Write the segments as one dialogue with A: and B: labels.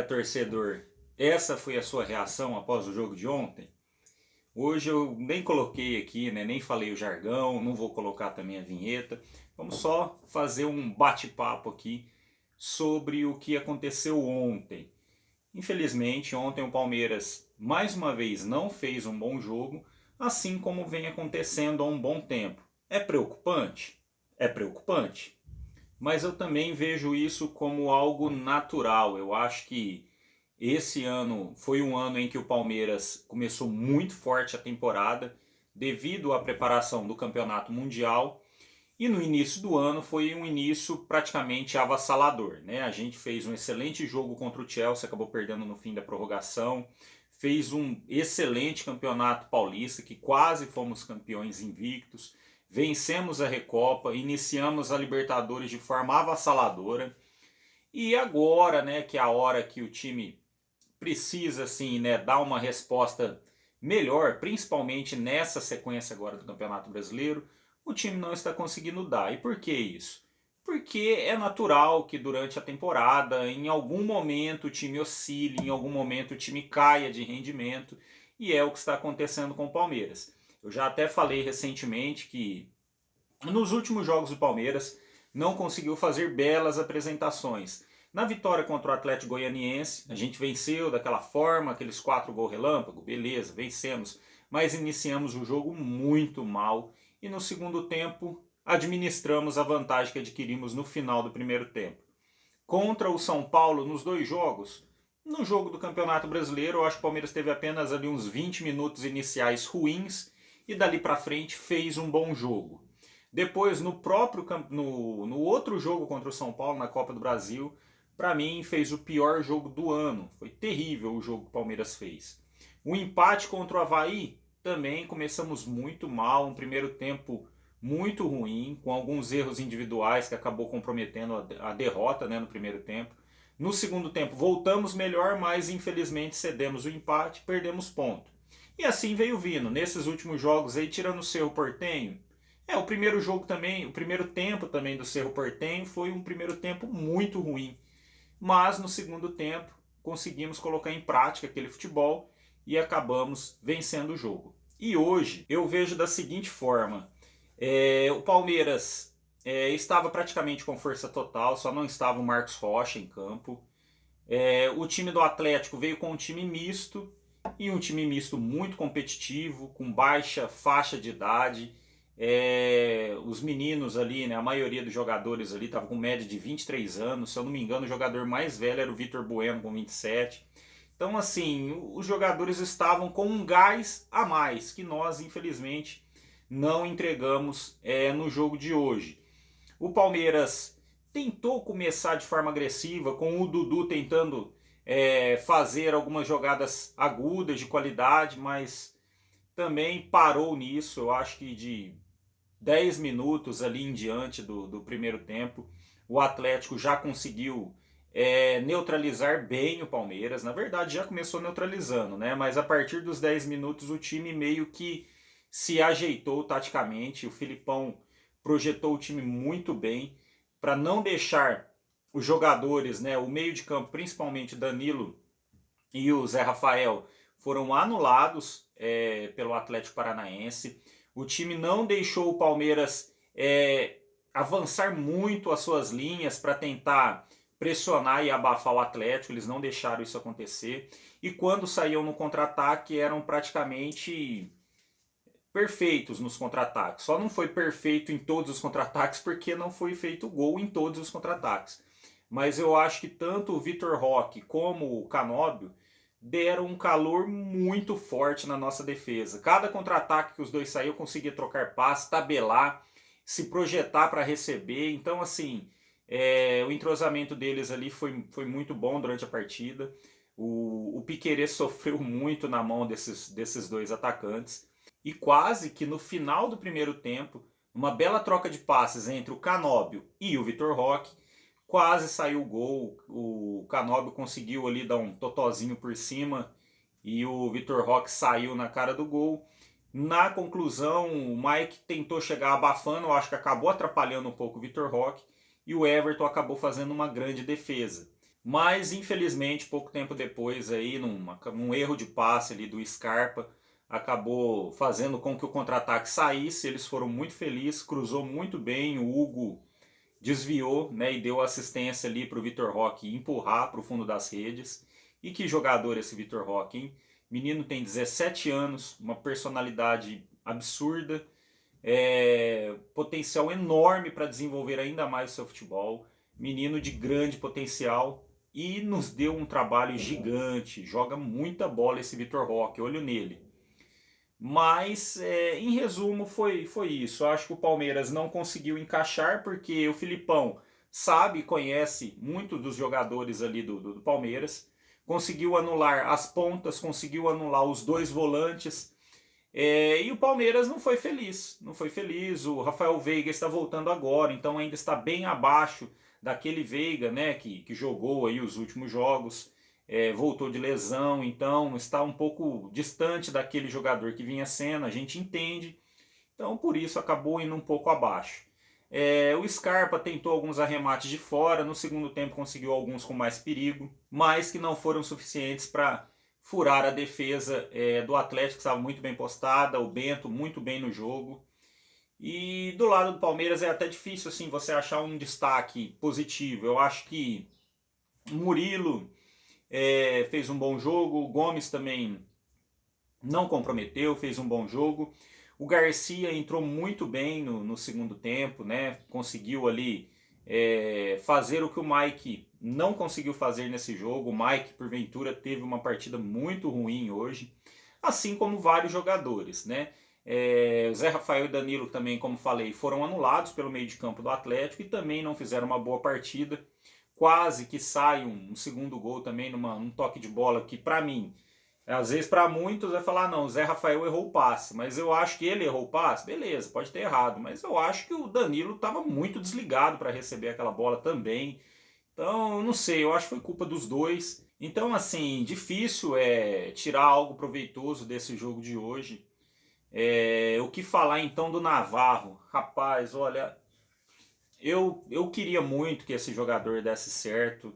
A: Torcedor, essa foi a sua reação após o jogo de ontem? Hoje eu nem coloquei aqui, né, nem falei o jargão, não vou colocar também a vinheta. Vamos só fazer um bate-papo aqui sobre o que aconteceu ontem. Infelizmente, ontem o Palmeiras mais uma vez não fez um bom jogo, assim como vem acontecendo há um bom tempo. É preocupante? É preocupante. Mas eu também vejo isso como algo natural. Eu acho que esse ano foi um ano em que o Palmeiras começou muito forte a temporada, devido à preparação do Campeonato Mundial. E no início do ano foi um início praticamente avassalador, né? A gente fez um excelente jogo contra o Chelsea, acabou perdendo no fim da prorrogação. Fez um excelente campeonato paulista, que quase fomos campeões invictos. Vencemos a Recopa, iniciamos a Libertadores de forma avassaladora. E agora, né, que é a hora que o time precisa assim, né, dar uma resposta melhor, principalmente nessa sequência agora do Campeonato Brasileiro, o time não está conseguindo dar. E por que isso? Porque é natural que durante a temporada, em algum momento o time oscile, em algum momento o time caia de rendimento, e é o que está acontecendo com o Palmeiras. Eu já até falei recentemente que nos últimos jogos do Palmeiras não conseguiu fazer belas apresentações. Na vitória contra o Atlético Goianiense, a gente venceu daquela forma, aqueles 4 gols relâmpago, beleza, vencemos, mas iniciamos o jogo muito mal e no segundo tempo administramos a vantagem que adquirimos no final do primeiro tempo. Contra o São Paulo nos dois jogos, no jogo do Campeonato Brasileiro, eu acho que o Palmeiras teve apenas ali uns 20 minutos iniciais ruins e dali para frente fez um bom jogo. Depois, no outro jogo contra o São Paulo, na Copa do Brasil, para mim fez o pior jogo do ano. Foi terrível o jogo que o Palmeiras fez. O empate contra o Avaí, também começamos muito mal, um primeiro tempo muito ruim, com alguns erros individuais que acabou comprometendo a derrota, né, no primeiro tempo. No segundo tempo voltamos melhor, mas infelizmente cedemos o empate, perdemos ponto. E assim veio vindo. Nesses últimos jogos aí, tirando o Cerro Porteño, o primeiro jogo também, o primeiro tempo também do Cerro Porteño foi um primeiro tempo muito ruim. Mas no segundo tempo conseguimos colocar em prática aquele futebol e acabamos vencendo o jogo. E hoje eu vejo da seguinte forma: o Palmeiras estava praticamente com força total, só não estava o Marcos Rocha em campo. O time do Atlético veio com um time misto, e um time misto muito competitivo, com baixa faixa de idade. Os meninos ali, né, a maioria dos jogadores ali estavam com média de 23 anos. Se eu não me engano, o jogador mais velho era o Vitor Bueno com 27. Então, assim, os jogadores estavam com um gás a mais que nós, infelizmente, não entregamos no jogo de hoje. O Palmeiras tentou começar de forma agressiva, com o Dudu tentando fazer algumas jogadas agudas de qualidade, mas também parou nisso. Eu acho que de 10 minutos ali em diante do primeiro tempo, o Atlético já conseguiu neutralizar bem o Palmeiras. Na verdade, já começou neutralizando, né? Mas a partir dos 10 minutos o time meio que se ajeitou taticamente. O Filipão projetou o time muito bem para não deixar os jogadores, né, o meio de campo, principalmente Danilo e o Zé Rafael, foram anulados pelo Atlético Paranaense. O time não deixou o Palmeiras avançar muito as suas linhas para tentar pressionar e abafar o Atlético. Eles não deixaram isso acontecer. E quando saíam no contra-ataque, eram praticamente perfeitos nos contra-ataques. Só não foi perfeito em todos os contra-ataques porque não foi feito gol em todos os contra-ataques. Mas eu acho que tanto o Vitor Roque como o Canóbio deram um calor muito forte na nossa defesa. Cada contra-ataque que os dois saíram, eu conseguia trocar passe, tabelar, se projetar para receber. Então, assim, o entrosamento deles ali foi muito bom durante a partida. O Piquerez sofreu muito na mão desses dois atacantes. E quase que no final do primeiro tempo, uma bela troca de passes entre o Canóbio e o Vitor Roque, quase saiu o gol. O Canóbio conseguiu ali dar um totozinho por cima e o Vitor Roque saiu na cara do gol. Na conclusão, o Mike tentou chegar abafando, eu acho que acabou atrapalhando um pouco o Vitor Roque, e o Everton acabou fazendo uma grande defesa. Mas infelizmente pouco tempo depois aí, num erro de passe ali do Scarpa, acabou fazendo com que o contra-ataque saísse. Eles foram muito felizes, cruzou muito bem, o Hugo desviou, né, e deu assistência ali para o Vitor Roque empurrar para o fundo das redes. E que jogador esse Vitor Roque, hein? Menino tem 17 anos, uma personalidade absurda, potencial enorme para desenvolver ainda mais o seu futebol. Menino de grande potencial e nos deu um trabalho gigante. Joga muita bola esse Vitor Roque, olho nele. Mas, em resumo, foi isso. Eu acho que o Palmeiras não conseguiu encaixar porque o Filipão sabe, conhece muito dos jogadores ali do Palmeiras. Conseguiu anular as pontas, conseguiu anular os dois volantes. E o Palmeiras não foi feliz. Não foi feliz. O Rafael Veiga está voltando agora, então ainda está bem abaixo daquele Veiga, né, que jogou aí os últimos jogos. Voltou de lesão, então está um pouco distante daquele jogador que vinha sendo, a gente entende, então por isso acabou indo um pouco abaixo. O Scarpa tentou alguns arremates de fora, no segundo tempo conseguiu alguns com mais perigo, mas que não foram suficientes para furar a defesa do Atlético, que estava muito bem postada, o Bento muito bem no jogo. E do lado do Palmeiras é até difícil assim você achar um destaque positivo. Eu acho que Murilo fez um bom jogo, o Gomes também não comprometeu, fez um bom jogo. O Garcia entrou muito bem no segundo tempo, né? Conseguiu ali fazer o que o Mike não conseguiu fazer nesse jogo. O Mike, porventura, teve uma partida muito ruim hoje, assim como vários jogadores, né? O Zé Rafael e Danilo também, como falei, foram anulados pelo meio de campo do Atlético e também não fizeram uma boa partida. Quase que sai um segundo gol também num toque de bola que, para mim, às vezes para muitos vai falar, não, o Zé Rafael errou o passe, mas eu acho que ele errou o passe, beleza, pode ter errado, mas eu acho que o Danilo estava muito desligado para receber aquela bola também. Então, não sei, eu acho que foi culpa dos dois. Então, assim, difícil tirar algo proveitoso desse jogo de hoje. O que falar então do Navarro? Rapaz, olha, eu queria muito que esse jogador desse certo.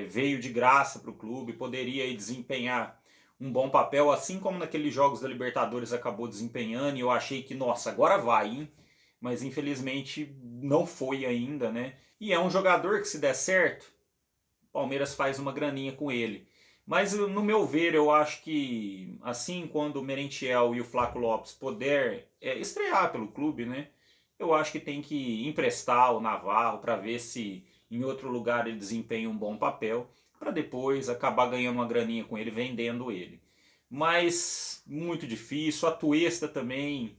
A: Veio de graça para o clube, poderia aí desempenhar um bom papel, assim como naqueles jogos da Libertadores acabou desempenhando, e eu achei que, nossa, agora vai, hein? Mas infelizmente não foi ainda, né? E é um jogador que, se der certo, o Palmeiras faz uma graninha com ele. Mas no meu ver, eu acho que assim quando o Merentiel e o Flaco Lopes puder estrear pelo clube, né? Eu acho que tem que emprestar o Navarro para ver se em outro lugar ele desempenha um bom papel, para depois acabar ganhando uma graninha com ele, vendendo ele. Mas muito difícil. A Tuesta também.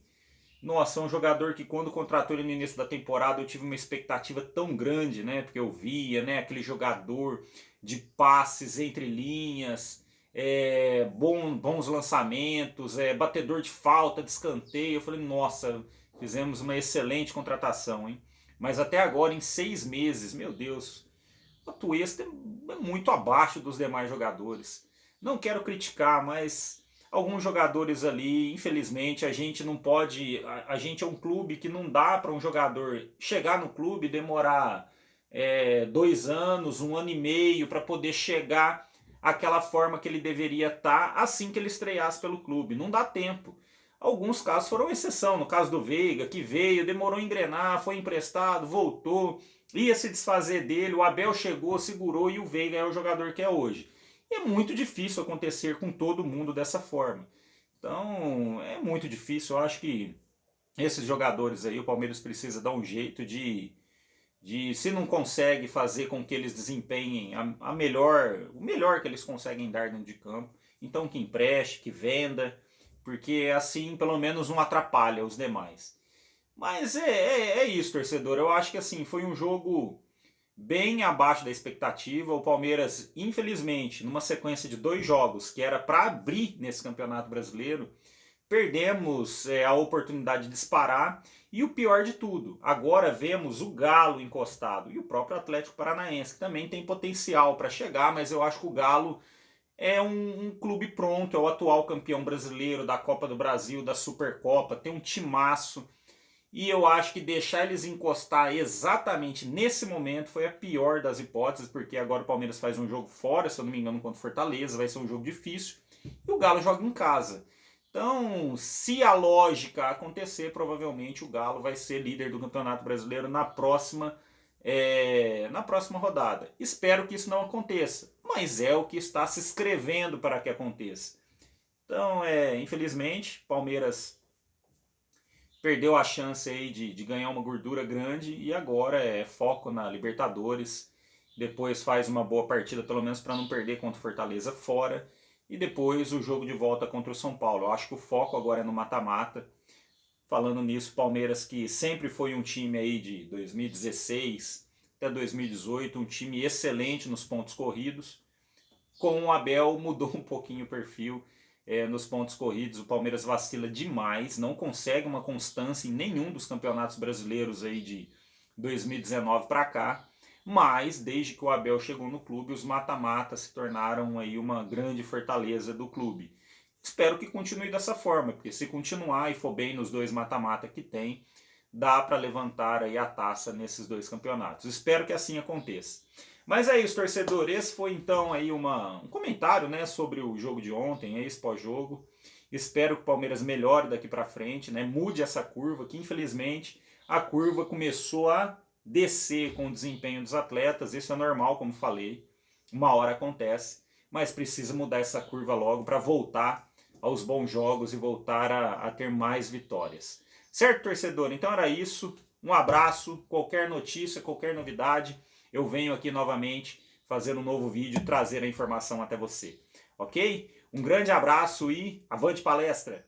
A: Nossa, é um jogador que quando contratou ele no início da temporada eu tive uma expectativa tão grande, né? Porque eu via, né, aquele jogador de passes entre linhas, bons lançamentos, batedor de falta, de escanteio. Eu falei, nossa, fizemos uma excelente contratação, hein? Mas até agora, em 6 meses, meu Deus, o Tuesta é muito abaixo dos demais jogadores. Não quero criticar, mas alguns jogadores ali, infelizmente, a gente não pode. A gente é um clube que não dá para um jogador chegar no clube e demorar 2 anos, 1 ano e meio para poder chegar àquela forma que ele deveria estar assim que ele estreasse pelo clube. Não dá tempo. Alguns casos foram exceção. No caso do Veiga, que veio, demorou a engrenar, foi emprestado, voltou, ia se desfazer dele. O Abel chegou, segurou e o Veiga é o jogador que é hoje. E é muito difícil acontecer com todo mundo dessa forma. Então, é muito difícil. Eu acho que esses jogadores aí, o Palmeiras precisa dar um jeito se não consegue fazer com que eles desempenhem o melhor que eles conseguem dar dentro de campo, então que empreste, que venda, porque assim pelo menos não atrapalha os demais. Mas é isso, torcedor. Eu acho que assim foi um jogo bem abaixo da expectativa. O Palmeiras, infelizmente, numa sequência de 2 jogos que era para abrir nesse Campeonato Brasileiro, perdemos a oportunidade de disparar. E o pior de tudo, agora vemos o Galo encostado e o próprio Atlético Paranaense, que também tem potencial para chegar, mas eu acho que o Galo é um clube pronto, é o atual campeão brasileiro da Copa do Brasil, da Supercopa, tem um timaço. E eu acho que deixar eles encostar exatamente nesse momento foi a pior das hipóteses, porque agora o Palmeiras faz um jogo fora, se eu não me engano, contra o Fortaleza, vai ser um jogo difícil, e o Galo joga em casa. Então, se a lógica acontecer, provavelmente o Galo vai ser líder do Campeonato Brasileiro na próxima rodada. Espero que isso não aconteça, mas é o que está se escrevendo para que aconteça. Então, infelizmente, Palmeiras perdeu a chance aí de ganhar uma gordura grande e agora é foco na Libertadores. Depois faz uma boa partida, pelo menos para não perder contra o Fortaleza fora. E depois o jogo de volta contra o São Paulo. Eu acho que o foco agora é no mata-mata. Falando nisso, Palmeiras, que sempre foi um time aí de 2016 até 2018, um time excelente nos pontos corridos. Com o Abel mudou um pouquinho o perfil nos pontos corridos. O Palmeiras vacila demais, não consegue uma constância em nenhum dos campeonatos brasileiros aí de 2019 para cá. Mas desde que o Abel chegou no clube, os mata-matas se tornaram aí uma grande fortaleza do clube. Espero que continue dessa forma, porque se continuar e for bem nos dois mata-mata que tem, dá para levantar aí a taça nesses dois campeonatos. Espero que assim aconteça. Mas é isso, torcedor. Esse foi então aí um comentário, né, sobre o jogo de ontem, esse pós-jogo. Espero que o Palmeiras melhore daqui para frente, né, mude essa curva, que infelizmente a curva começou a descer com o desempenho dos atletas. Isso é normal, como falei, uma hora acontece, mas precisa mudar essa curva logo para voltar aos bons jogos e voltar a ter mais vitórias. Certo, torcedor? Então era isso. Um abraço. Qualquer notícia, qualquer novidade, eu venho aqui novamente fazer um novo vídeo, trazer a informação até você. Ok? Um grande abraço e avante palestra!